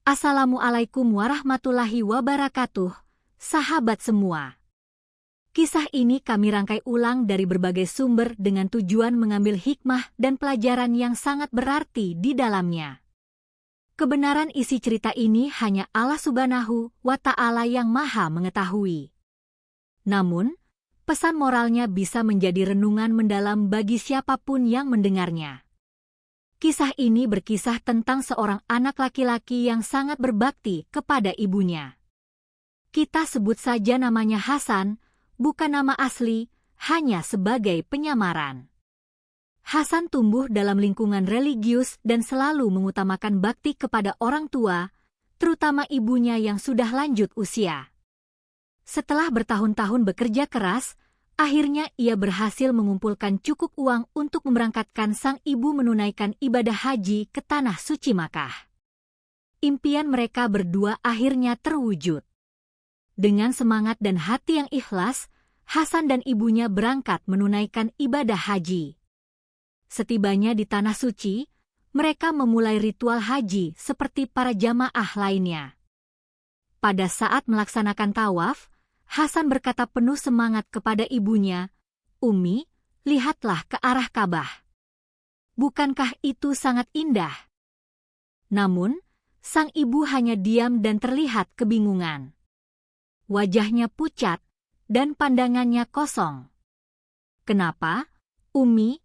Assalamualaikum warahmatullahi wabarakatuh, sahabat semua. Kisah ini kami rangkai ulang dari berbagai sumber dengan tujuan mengambil hikmah dan pelajaran yang sangat berarti di dalamnya. Kebenaran isi cerita ini hanya Allah Subhanahu wa Ta'ala yang Maha Mengetahui. Namun, pesan moralnya bisa menjadi renungan mendalam bagi siapapun yang mendengarnya. Kisah ini berkisah tentang seorang anak laki-laki yang sangat berbakti kepada ibunya. Kita sebut saja namanya Hasan, bukan nama asli, hanya sebagai penyamaran. Hasan tumbuh dalam lingkungan religius dan selalu mengutamakan bakti kepada orang tua, terutama ibunya yang sudah lanjut usia. Setelah bertahun-tahun bekerja keras, akhirnya ia berhasil mengumpulkan cukup uang untuk memberangkatkan sang ibu menunaikan ibadah haji ke Tanah Suci Makkah. Impian mereka berdua akhirnya terwujud. Dengan semangat dan hati yang ikhlas, Hasan dan ibunya berangkat menunaikan ibadah haji. Setibanya di Tanah Suci, mereka memulai ritual haji seperti para jamaah lainnya. Pada saat melaksanakan tawaf, Hasan berkata penuh semangat kepada ibunya, "Umi, lihatlah ke arah Ka'bah. Bukankah itu sangat indah?" Namun, sang ibu hanya diam dan terlihat kebingungan. Wajahnya pucat dan pandangannya kosong. "Kenapa, Umi?"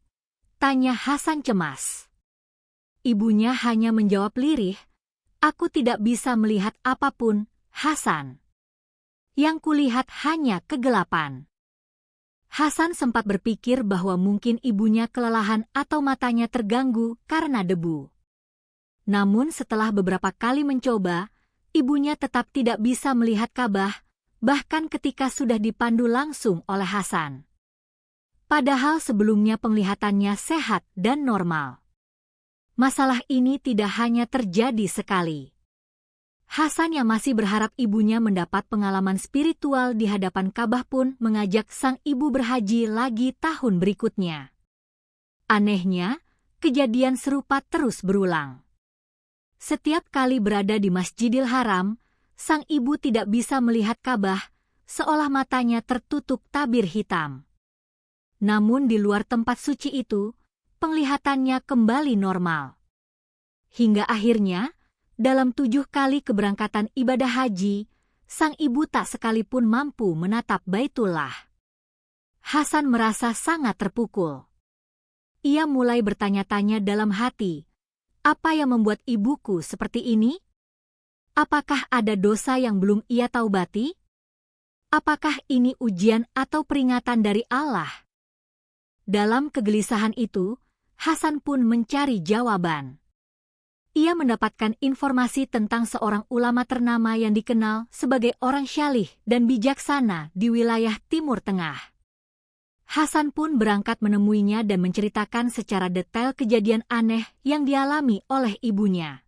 tanya Hasan cemas. Ibunya hanya menjawab lirih, "Aku tidak bisa melihat apapun, Hasan. Yang kulihat hanya kegelapan." Hasan sempat berpikir bahwa mungkin ibunya kelelahan atau matanya terganggu karena debu. Namun setelah beberapa kali mencoba, ibunya tetap tidak bisa melihat Ka'bah, bahkan ketika sudah dipandu langsung oleh Hasan. Padahal sebelumnya penglihatannya sehat dan normal. Masalah ini tidak hanya terjadi sekali. Hasan yang masih berharap ibunya mendapat pengalaman spiritual di hadapan Ka'bah pun mengajak sang ibu berhaji lagi tahun berikutnya. Anehnya, kejadian serupa terus berulang. Setiap kali berada di Masjidil Haram, sang ibu tidak bisa melihat Ka'bah, seolah matanya tertutup tabir hitam. Namun di luar tempat suci itu, penglihatannya kembali normal. Hingga akhirnya, dalam 7 kali keberangkatan ibadah haji, sang ibu tak sekalipun mampu menatap Baitullah. Hasan merasa sangat terpukul. Ia mulai bertanya-tanya dalam hati, apa yang membuat ibuku seperti ini? Apakah ada dosa yang belum ia taubati? Apakah ini ujian atau peringatan dari Allah? Dalam kegelisahan itu, Hasan pun mencari jawaban. Ia mendapatkan informasi tentang seorang ulama ternama yang dikenal sebagai orang syalih dan bijaksana di wilayah Timur Tengah. Hasan pun berangkat menemuinya dan menceritakan secara detail kejadian aneh yang dialami oleh ibunya.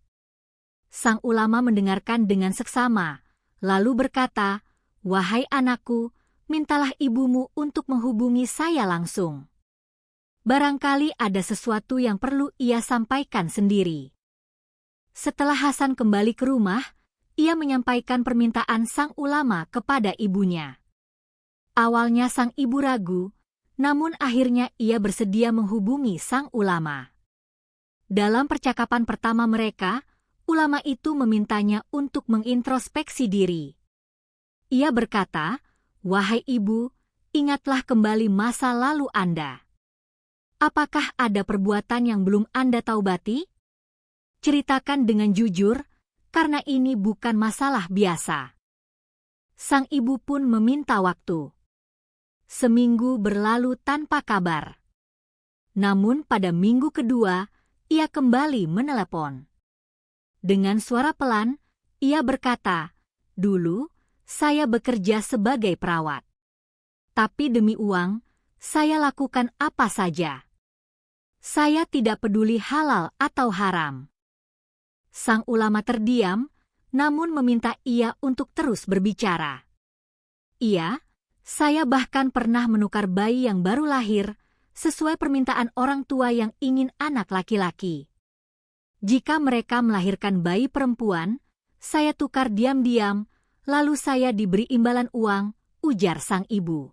Sang ulama mendengarkan dengan seksama, lalu berkata, "Wahai anakku, mintalah ibumu untuk menghubungi saya langsung. Barangkali ada sesuatu yang perlu ia sampaikan sendiri." Setelah Hasan kembali ke rumah, ia menyampaikan permintaan sang ulama kepada ibunya. Awalnya sang ibu ragu, namun akhirnya ia bersedia menghubungi sang ulama. Dalam percakapan pertama mereka, ulama itu memintanya untuk mengintrospeksi diri. Ia berkata, "Wahai ibu, ingatlah kembali masa lalu Anda. Apakah ada perbuatan yang belum Anda taubati? Ceritakan dengan jujur, karena ini bukan masalah biasa." Sang ibu pun meminta waktu. Seminggu berlalu tanpa kabar. Namun pada minggu kedua, ia kembali menelepon. Dengan suara pelan, ia berkata, "Dulu, saya bekerja sebagai perawat. Tapi demi uang, saya lakukan apa saja. Saya tidak peduli halal atau haram." Sang ulama terdiam, namun meminta ia untuk terus berbicara. Saya bahkan pernah menukar bayi yang baru lahir, sesuai permintaan orang tua yang ingin anak laki-laki. Jika mereka melahirkan bayi perempuan, Saya tukar diam-diam, lalu saya diberi imbalan uang, ujar sang ibu.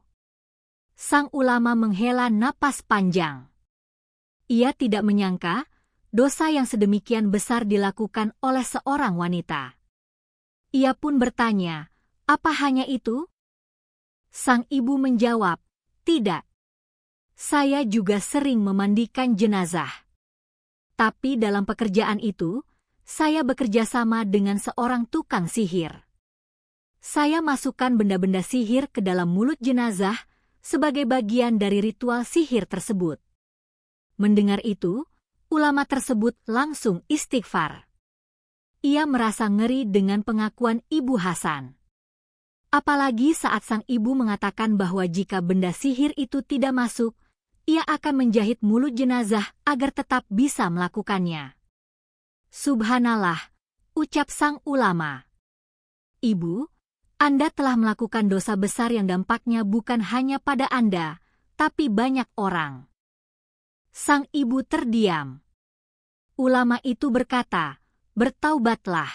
Sang ulama menghela napas panjang. Ia tidak menyangka dosa yang sedemikian besar dilakukan oleh seorang wanita. Ia pun bertanya, "Apa hanya itu?" Sang ibu menjawab, "Tidak. Saya juga sering memandikan jenazah. Tapi dalam pekerjaan itu, saya bekerja sama dengan seorang tukang sihir. Saya masukkan benda-benda sihir ke dalam mulut jenazah sebagai bagian dari ritual sihir tersebut." Mendengar itu, ulama tersebut langsung istighfar. Ia merasa ngeri dengan pengakuan Ibu Hasan. Apalagi saat sang ibu mengatakan bahwa jika benda sihir itu tidak masuk, ia akan menjahit mulut jenazah agar tetap bisa melakukannya. Subhanallah, ucap sang ulama. "Ibu, Anda telah melakukan dosa besar yang dampaknya bukan hanya pada Anda, tapi banyak orang." Sang ibu terdiam. Ulama itu berkata, "Bertaubatlah.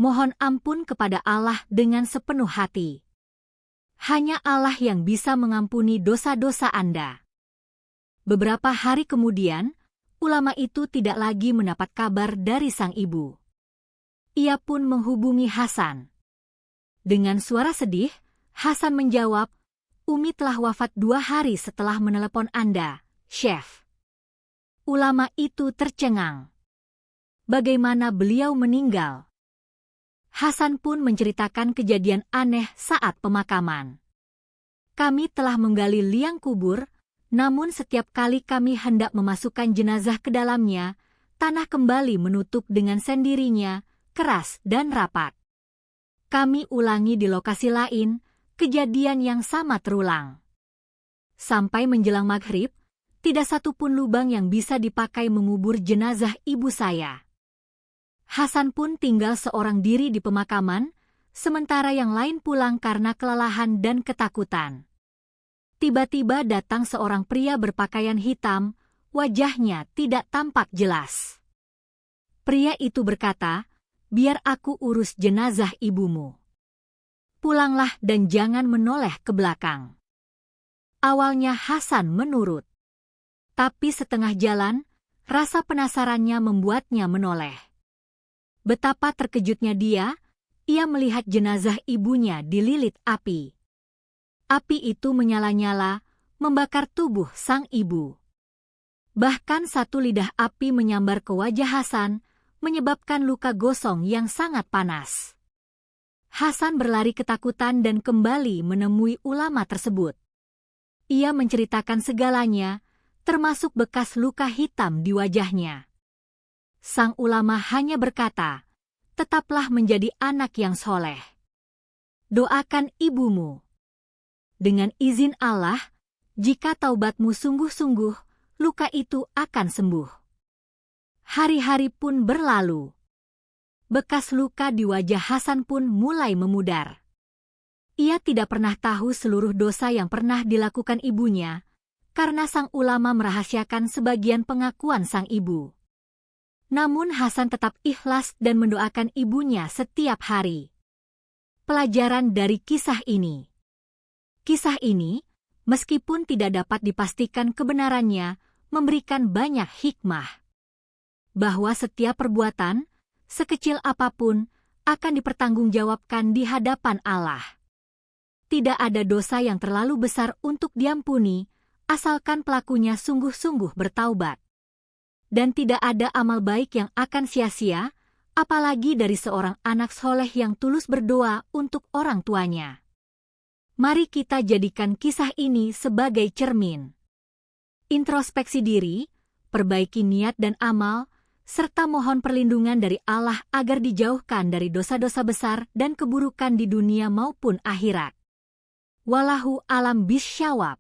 Mohon ampun kepada Allah dengan sepenuh hati. Hanya Allah yang bisa mengampuni dosa-dosa Anda." Beberapa hari kemudian, ulama itu tidak lagi mendapat kabar dari sang ibu. Ia pun menghubungi Hasan. Dengan suara sedih, Hasan menjawab, "Umi telah wafat 2 hari setelah menelepon Anda, Chef." Ulama itu tercengang. Bagaimana beliau meninggal? Hasan pun menceritakan kejadian aneh saat pemakaman. "Kami telah menggali liang kubur, namun setiap kali kami hendak memasukkan jenazah ke dalamnya, tanah kembali menutup dengan sendirinya, keras dan rapat. Kami ulangi di lokasi lain, kejadian yang sama terulang. Sampai menjelang maghrib, tidak satu pun lubang yang bisa dipakai mengubur jenazah ibu saya." Hasan pun tinggal seorang diri di pemakaman, sementara yang lain pulang karena kelelahan dan ketakutan. Tiba-tiba datang seorang pria berpakaian hitam, wajahnya tidak tampak jelas. Pria itu berkata, "Biar aku urus jenazah ibumu. Pulanglah dan jangan menoleh ke belakang." Awalnya Hasan menurut. Tapi setengah jalan, rasa penasarannya membuatnya menoleh. Betapa terkejutnya ia melihat jenazah ibunya dililit api. Api itu menyala-nyala, membakar tubuh sang ibu. Bahkan satu lidah api menyambar ke wajah Hasan, menyebabkan luka gosong yang sangat panas. Hasan berlari ketakutan dan kembali menemui ulama tersebut. Ia menceritakan segalanya, termasuk bekas luka hitam di wajahnya. Sang ulama hanya berkata, "Tetaplah menjadi anak yang soleh. Doakan ibumu. Dengan izin Allah, jika taubatmu sungguh-sungguh, luka itu akan sembuh." Hari-hari pun berlalu. Bekas luka di wajah Hasan pun mulai memudar. Ia tidak pernah tahu seluruh dosa yang pernah dilakukan ibunya, karena sang ulama merahasiakan sebagian pengakuan sang ibu. Namun Hasan tetap ikhlas dan mendoakan ibunya setiap hari. Pelajaran dari kisah ini. Kisah ini, meskipun tidak dapat dipastikan kebenarannya, memberikan banyak hikmah. Bahwa setiap perbuatan, sekecil apapun, akan dipertanggungjawabkan di hadapan Allah. Tidak ada dosa yang terlalu besar untuk diampuni, asalkan pelakunya sungguh-sungguh bertaubat. Dan tidak ada amal baik yang akan sia-sia, apalagi dari seorang anak soleh yang tulus berdoa untuk orang tuanya. Mari kita jadikan kisah ini sebagai cermin. Introspeksi diri, perbaiki niat dan amal, serta mohon perlindungan dari Allah agar dijauhkan dari dosa-dosa besar dan keburukan di dunia maupun akhirat. Wallahu alam bisyawab.